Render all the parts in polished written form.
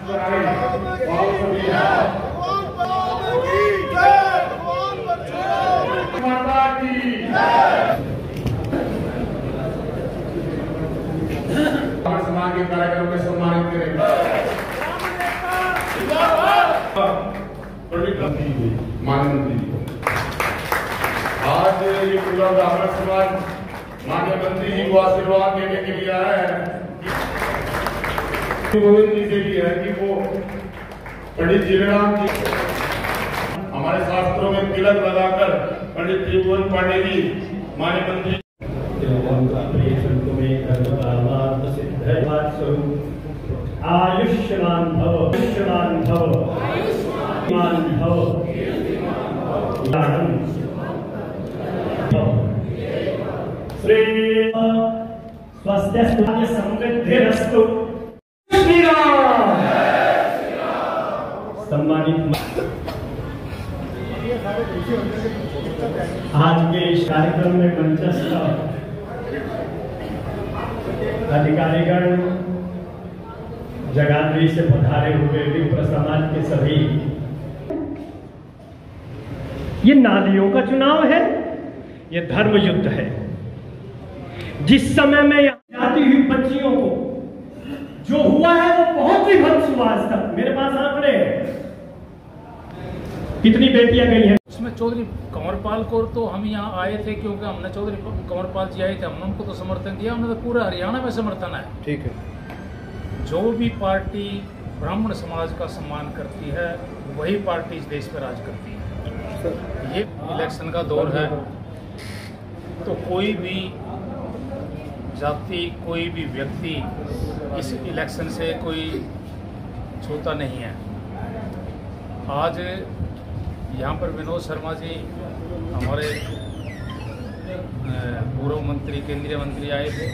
समाज के कार्यक्रम में सम्मानित करेंगे माननीय आज ये पूरा ब्राह्मण समाज माननीय मंत्री जी को आशीर्वाद देने के लिए आया है। गोविंद जी से भी है कि वो पंडित जीराम जी हमारे शास्त्रों में तिलक लगाकर पंडित त्रिभुवन पांडे जी माननीय मंत्री आयुष्मान भव आयुष्मान भव आयुष्मान भव श्री स्वास्थ्य समृद्धिरस्तु। श्री राम। सम्मानित आज के इस कार्यक्रम में मंचस्थ अधिकारीगण, जगाधरी से पधारे हुए विप्र समाज के सभी, ये नालियों का चुनाव है, ये धर्म युद्ध है। जिस समय में यहाँ जाती हुई बच्चियों को जो हुआ है वो बहुत ही भद्द हुआ आज तक। मेरे पास आंकड़े कितनी बेटियां गई हैं। उसमें चौधरी कंवरपाल को तो हम यहाँ आए थे क्योंकि हमने चौधरी कंवरपाल जी आए थे, हमने उनको तो समर्थन दिया, उन्हें तो पूरा हरियाणा में समर्थन है। ठीक है। जो भी पार्टी ब्राह्मण समाज का सम्मान करती है वही पार्टी इस देश पर राज करती है। ये इलेक्शन का दौर है तो कोई भी जाति, कोई भी व्यक्ति इस इलेक्शन से कोई छूता नहीं है। आज यहाँ पर विनोद शर्मा जी हमारे पूर्व मंत्री, केंद्रीय मंत्री आए थे,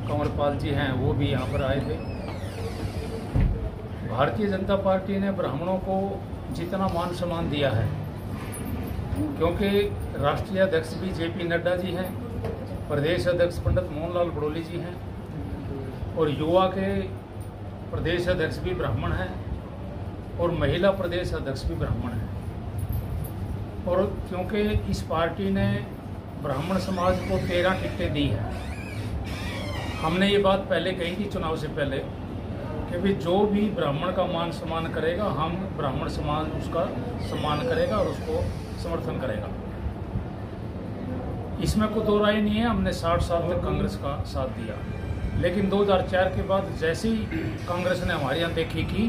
कंवरपाल जी हैं वो भी यहाँ पर आए थे। भारतीय जनता पार्टी ने ब्राह्मणों को जितना मान सम्मान दिया है, क्योंकि राष्ट्रीय अध्यक्ष भी जेपी नड्डा जी हैं, प्रदेश अध्यक्ष पंडित मोहनलाल बड़ोली जी हैं और युवा के प्रदेश अध्यक्ष भी ब्राह्मण हैं और महिला प्रदेश अध्यक्ष भी ब्राह्मण हैं। और क्योंकि इस पार्टी ने ब्राह्मण समाज को 13 टिकटें दी है, हमने ये बात पहले कही थी चुनाव से पहले कि भी जो भी ब्राह्मण का मान सम्मान करेगा, हम ब्राह्मण समाज उसका सम्मान करेगा और उसको समर्थन करेगा। इसमें कोई दो राय नहीं है। हमने 60 साल तक कांग्रेस का साथ दिया, लेकिन 2004 के बाद जैसे ही कांग्रेस ने हमारे यहाँ देखी की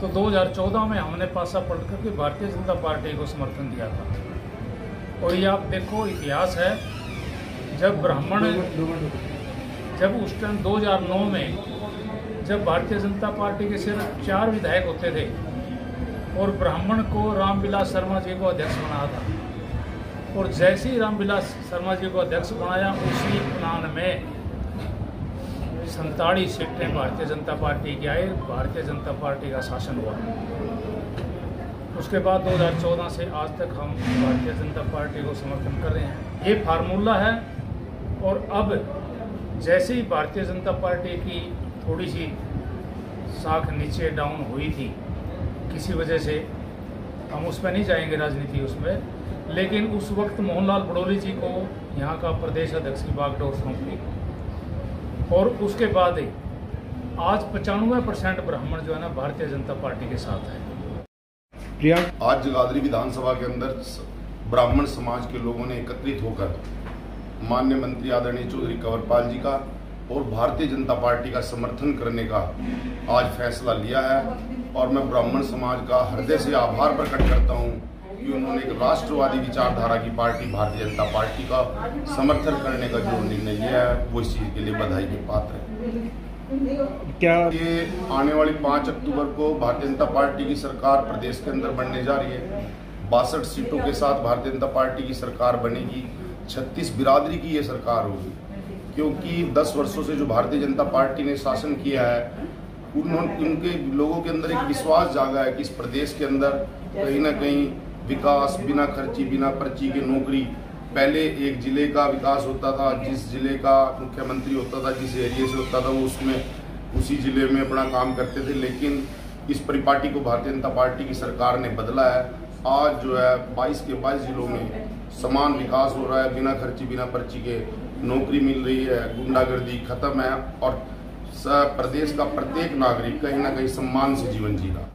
तो 2014 में हमने पासा पलट करके भारतीय जनता पार्टी को समर्थन दिया था। और ये आप देखो, इतिहास है, जब ब्राह्मण, जब उस टाइम 2009 में जब भारतीय जनता पार्टी के सिर्फ 4 विधायक होते थे और ब्राह्मण को रामविलास शर्मा जी को अध्यक्ष बनाया था, और जैसे ही रामविलास शर्मा जी को अध्यक्ष बनाया उसी प्लान में 47 सीटें भारतीय जनता पार्टी की आई, भारतीय जनता पार्टी का शासन हुआ। उसके बाद 2014 से आज तक हम भारतीय जनता पार्टी को समर्थन कर रहे हैं। ये फार्मूला है। और अब जैसे ही भारतीय जनता पार्टी की थोड़ी सी साख नीचे डाउन हुई थी किसी वजह से, हम उस पर नहीं जाएंगे राजनीति उसमें, लेकिन उस वक्त मोहनलाल बड़ोली जी को यहाँ का प्रदेश अध्यक्ष की बागडोर सौंपी और उसके बाद ही आज 95% ब्राह्मण जो है ना भारतीय जनता पार्टी के साथ है। आज जगाधरी विधानसभा के अंदर ब्राह्मण समाज के लोगों ने एकत्रित होकर माननीय मंत्री आदरणीय चौधरी कंवरपाल जी का और भारतीय जनता पार्टी का समर्थन करने का आज फैसला लिया है। और मैं ब्राह्मण समाज का हृदय से आभार प्रकट करता हूं कि उन्होंने एक राष्ट्रवादी विचारधारा की पार्टी भारतीय जनता पार्टी का समर्थन करने का जो निर्णय लिया है वो इस चीज के लिए बधाई के पात्र है। क्या ये आने वाली 5 अक्टूबर को भारतीय जनता पार्टी की सरकार प्रदेश के अंदर बनने जा रही है। 62 सीटों के साथ भारतीय जनता पार्टी की सरकार बनेगी। 36 बिरादरी की ये सरकार होगी, क्योंकि 10 वर्षों से जो भारतीय जनता पार्टी ने शासन किया है उनके लोगों के अंदर एक विश्वास जागा है कि इस प्रदेश के अंदर कहीं ना कहीं विकास बिना खर्ची बिना पर्ची के नौकरी, पहले एक जिले का विकास होता था, जिस जिले का मुख्यमंत्री होता था, जिस एरिया से होता था वो उसमें उसी जिले में अपना काम करते थे, लेकिन इस परिपाटी को भारतीय जनता पार्टी की सरकार ने बदला है। आज जो है 22 के 22 जिलों में समान विकास हो रहा है, बिना खर्ची बिना पर्ची के नौकरी मिल रही है, गुंडागर्दी खत्म है और प्रदेश का प्रत्येक नागरिक कहीं ना कहीं सम्मान से जीवन जी रहा है।